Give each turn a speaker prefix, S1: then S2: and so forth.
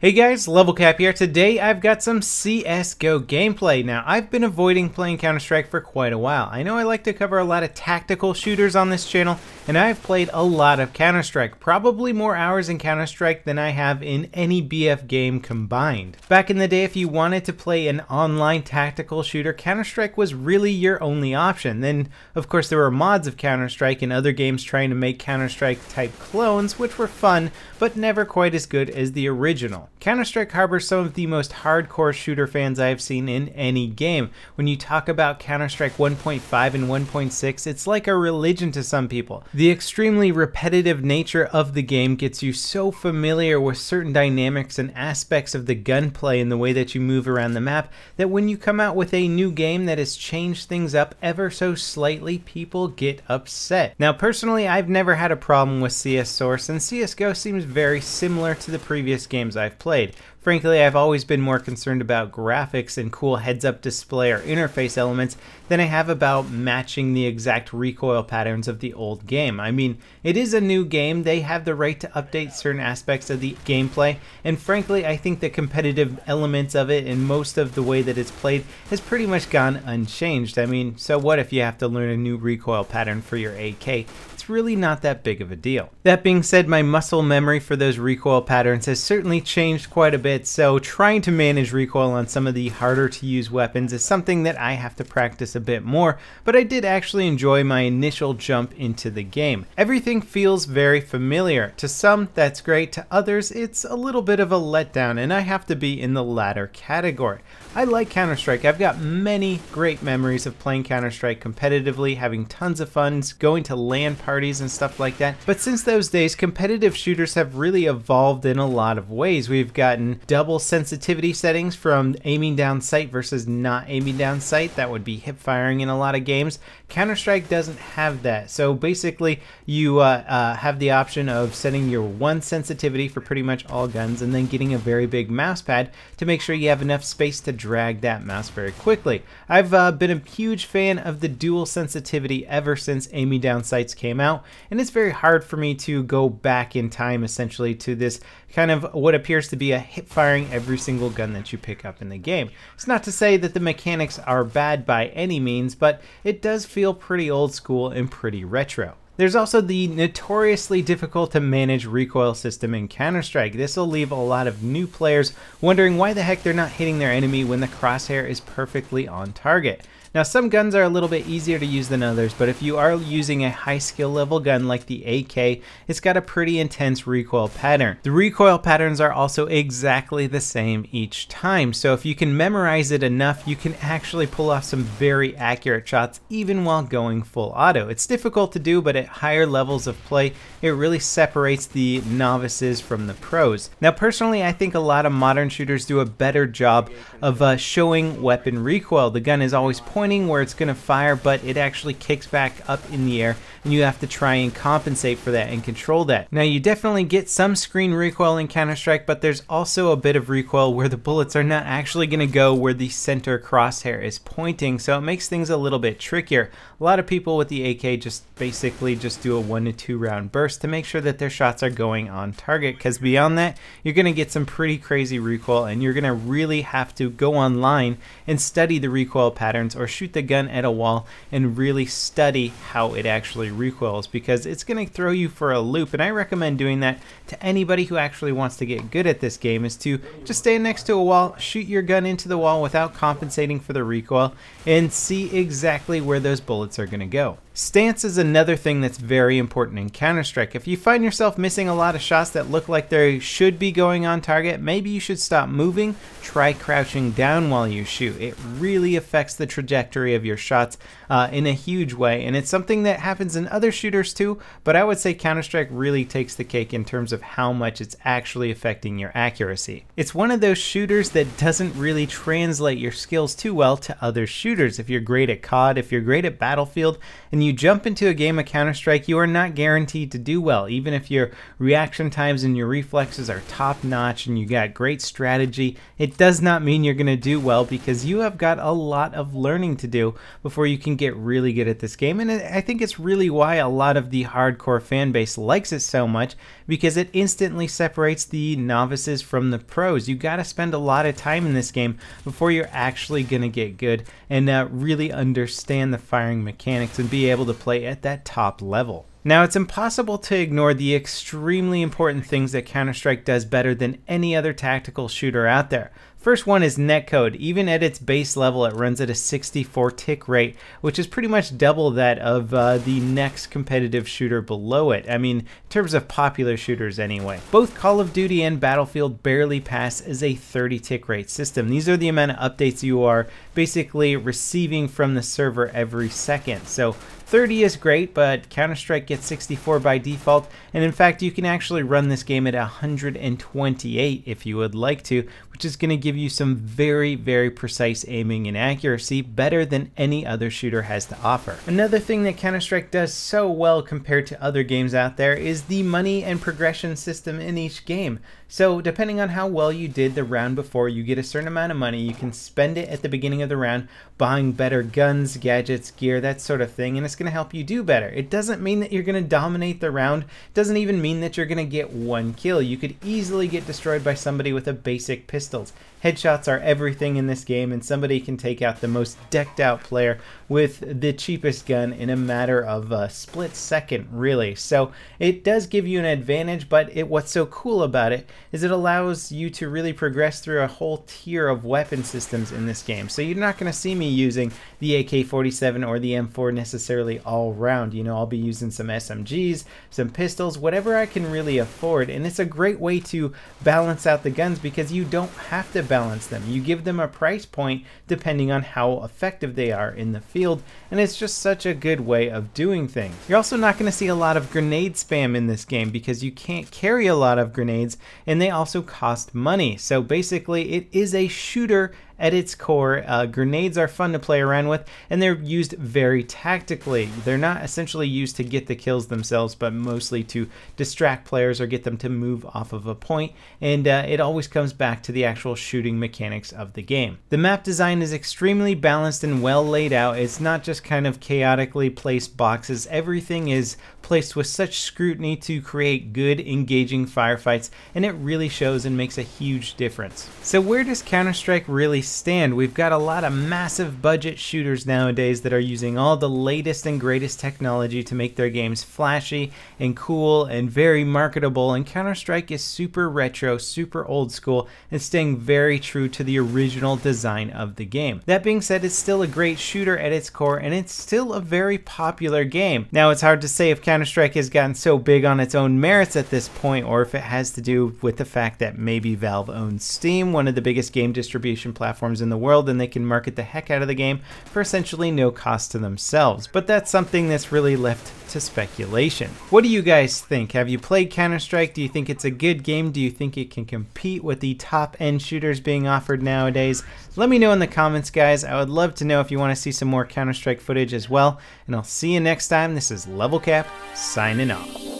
S1: Hey guys, LevelCap here. Today I've got some CSGO gameplay. Now, I've been avoiding playing Counter-Strike for quite a while. I know I like to cover a lot of tactical shooters on this channel, and I've played a lot of Counter-Strike, probably more hours in Counter-Strike than I have in any BF game combined. Back in the day, if you wanted to play an online tactical shooter, Counter-Strike was really your only option. Then, of course, there were mods of Counter-Strike and other games trying to make Counter-Strike type clones, which were fun, but never quite as good as the original. Counter-Strike harbors some of the most hardcore shooter fans I have seen in any game. When you talk about Counter-Strike 1.5 and 1.6, it's like a religion to some people. The extremely repetitive nature of the game gets you so familiar with certain dynamics and aspects of the gunplay and the way that you move around the map that when you come out with a new game that has changed things up ever so slightly, people get upset. Now, personally, I've never had a problem with CS Source, and CSGO seems very similar to the previous games I've played. Frankly, I've always been more concerned about graphics and cool heads-up display or interface elements than I have about matching the exact recoil patterns of the old game. I mean, it is a new game, they have the right to update certain aspects of the gameplay, and frankly, I think the competitive elements of it and most of the way that it's played has pretty much gone unchanged. I mean, so what if you have to learn a new recoil pattern for your AK? It's really not that big of a deal. That being said, my muscle memory for those recoil patterns has certainly changed quite a bit, so trying to manage recoil on some of the harder to use weapons is something that I have to practice a bit more, but I did actually enjoy my initial jump into the game. Everything feels very familiar. To some, that's great. To others, it's a little bit of a letdown, and I have to be in the latter category. I like Counter-Strike. I've got many great memories of playing Counter-Strike competitively, having tons of fun, going to LAN parties and stuff like that. But since those days, competitive shooters have really evolved in a lot of ways. We've gotten double sensitivity settings from aiming down sight versus not aiming down sight. That would be hip firing in a lot of games. Counter-Strike doesn't have that. So basically, you have the option of setting your one sensitivity for pretty much all guns and then getting a very big mouse pad to make sure you have enough space to drag that mouse very quickly. I've been a huge fan of the dual sensitivity ever since aiming down sights came out, and it's very hard for me to go back in time essentially to this kind of what appears to be a hip firing every single gun that you pick up in the game. It's not to say that the mechanics are bad by any means, but it does feel pretty old school and pretty retro. There's also the notoriously difficult to manage recoil system in Counter-Strike. This will leave a lot of new players wondering why the heck they're not hitting their enemy when the crosshair is perfectly on target. Now, some guns are a little bit easier to use than others, but if you are using a high skill level gun like the AK, it's got a pretty intense recoil pattern. The recoil patterns are also exactly the same each time, so if you can memorize it enough, you can actually pull off some very accurate shots even while going full auto. It's difficult to do, but at higher levels of play, it really separates the novices from the pros. Now, personally, I think a lot of modern shooters do a better job of showing weapon recoil. The gun is always pointing where it's going to fire, but it actually kicks back up in the air, and you have to try and compensate for that and control that. Now, you definitely get some screen recoil in Counter-Strike, but there's also a bit of recoil where the bullets are not actually going to go where the center crosshair is pointing, so it makes things a little bit trickier. A lot of people with the AK just basically just do a 1 to 2 round burst to make sure that their shots are going on target, because beyond that, you're going to get some pretty crazy recoil, and you're going to really have to go online and study the recoil patterns or shoot the gun at a wall and really study how it actually recoils, because it's going to throw you for a loop. And I recommend doing that to anybody who actually wants to get good at this game, is to just stand next to a wall, shoot your gun into the wall without compensating for the recoil, and see exactly where those bullets are going to go. Stance is another thing that's very important in Counter-Strike. If you find yourself missing a lot of shots that look like they should be going on target, maybe you should stop moving, try crouching down while you shoot. It really affects the trajectory of your shots in a huge way, and it's something that happens in other shooters too, but I would say Counter-Strike really takes the cake in terms of how much it's actually affecting your accuracy. It's one of those shooters that doesn't really translate your skills too well to other shooters. If you're great at COD, if you're great at Battlefield, and when you jump into a game of Counter-Strike, you are not guaranteed to do well. Even if your reaction times and your reflexes are top-notch and you got great strategy, it does not mean you're going to do well, because you have got a lot of learning to do before you can get really good at this game. And I think it's really why a lot of the hardcore fan base likes it so much, because it instantly separates the novices from the pros. You got to spend a lot of time in this game before you're actually going to get good and really understand the firing mechanics and be able to play at that top level. Now, it's impossible to ignore the extremely important things that Counter-Strike does better than any other tactical shooter out there. First one is netcode. Even at its base level, it runs at a 64 tick rate, which is pretty much double that of the next competitive shooter below it. I mean, in terms of popular shooters anyway. Both Call of Duty and Battlefield barely pass as a 30 tick rate system. These are the amount of updates you are basically receiving from the server every second. So 30 is great, but Counter-Strike gets 64 by default, and in fact you can actually run this game at 128 if you would like to, which is going to give you some very, very precise aiming and accuracy, better than any other shooter has to offer. Another thing that Counter-Strike does so well compared to other games out there is the money and progression system in each game. So depending on how well you did the round before, you get a certain amount of money. You can spend it at the beginning of the round buying better guns, gadgets, gear, that sort of thing, and it's going to help you do better. It doesn't mean that you're going to dominate the round. It doesn't even mean that you're going to get one kill. You could easily get destroyed by somebody with a basic pistols. Headshots are everything in this game, and somebody can take out the most decked out player with the cheapest gun in a matter of a split second, really. So it does give you an advantage, but what's so cool about it is it allows you to really progress through a whole tier of weapon systems in this game. So you're not going to see me using the AK-47 or the M4 necessarily all round. You know, I'll be using some SMGs, some pistols, whatever I can really afford, and it's a great way to balance out the guns because you don't have to balance them. You give them a price point depending on how effective they are in the field, and it's just such a good way of doing things. You're also not going to see a lot of grenade spam in this game because you can't carry a lot of grenades, and they also cost money. So basically it is a shooter at its core. Grenades are fun to play around with, and they're used very tactically. They're not essentially used to get the kills themselves, but mostly to distract players or get them to move off of a point, and it always comes back to the actual shooting mechanics of the game. The map design is extremely balanced and well laid out. It's not just kind of chaotically placed boxes. Everything is placed with such scrutiny to create good, engaging firefights, and it really shows and makes a huge difference. So where does Counter-Strike really stand? We've got a lot of massive budget shooters nowadays that are using all the latest and greatest technology to make their games flashy and cool and very marketable, and Counter-Strike is super retro, super old school, and staying very true to the original design of the game. That being said, it's still a great shooter at its core, and it's still a very popular game. Now, it's hard to say if Counter-Strike has gotten so big on its own merits at this point, or if it has to do with the fact that maybe Valve owns Steam, one of the biggest game distribution platforms in the world, and they can market the heck out of the game for essentially no cost to themselves. But that's something that's really left to speculation. What do you guys think? Have you played Counter-Strike? Do you think it's a good game? Do you think it can compete with the top-end shooters being offered nowadays? Let me know in the comments, guys. I would love to know if you want to see some more Counter-Strike footage as well, and I'll see you next time. This is LevelCap, signing off.